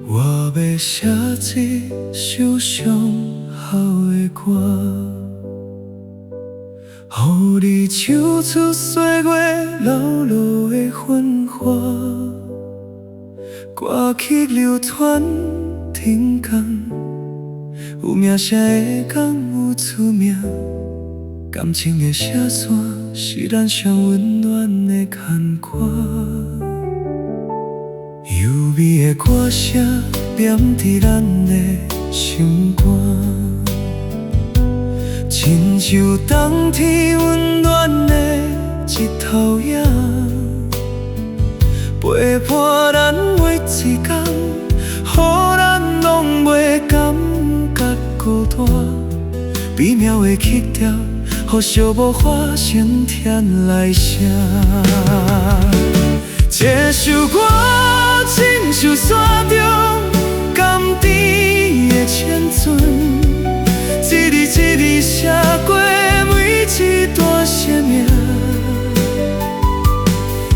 我要写一首上好的歌，予你唱出岁月流露的喧哗，歌曲流传天空，有名声会讲有出名，感情的写线是咱上温暖的牵挂。优美的歌声念伫咱的心肝，亲像冬天温暖的一头野，陪伴咱每一天，予咱拢袂感觉孤单。美妙的曲调，予小无花声添来声。这首歌亲像山中甘甜的千寸，一字一字写过每一段生命，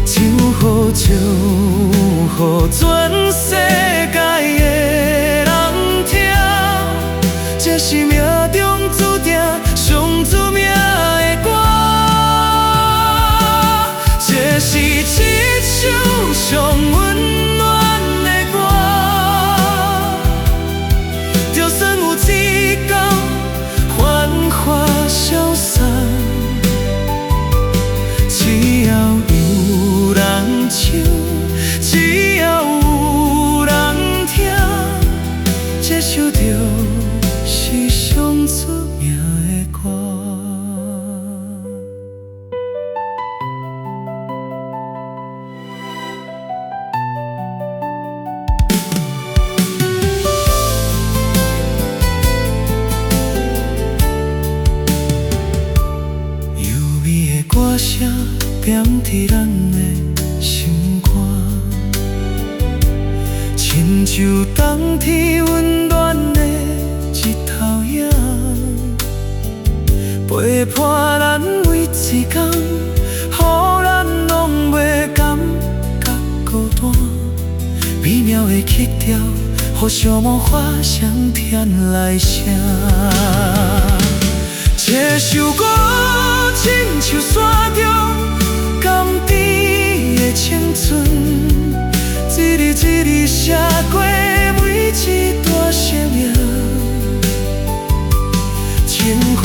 唱予全世界的人听，这是命中注定上出名的歌，这是一首上温暖的歌，就算有一天繁华消散，只要有人唱，只要有人听，这首就是上出名的歌。歌声点伫咱的心肝，亲像冬天温暖的一头野，陪伴咱每一天，予咱拢袂感觉孤单。美妙的曲调，予小梦花香添来声。这首歌亲像山中甘甜的青春，一字一字写过每一段生命，情予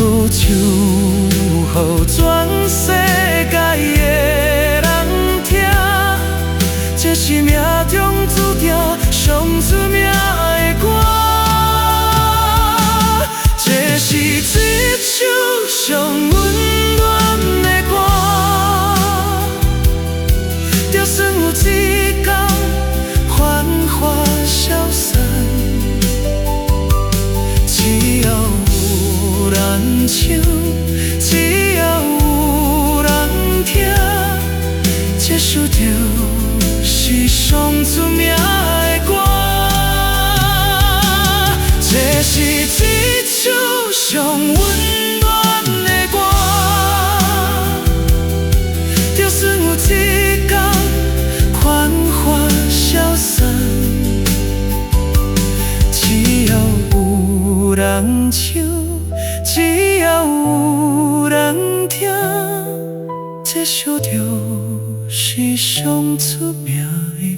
全世界的人听，这是命中注定上出名的歌，这是一首上温暖的歌，就算有一天繁华消散，只要有人唱，只要有人听，这首就是上出名的歌，这是一首上温暖的歌，就算有一天繁华消散，只要有人唱，只要有人听，这首就是上出名的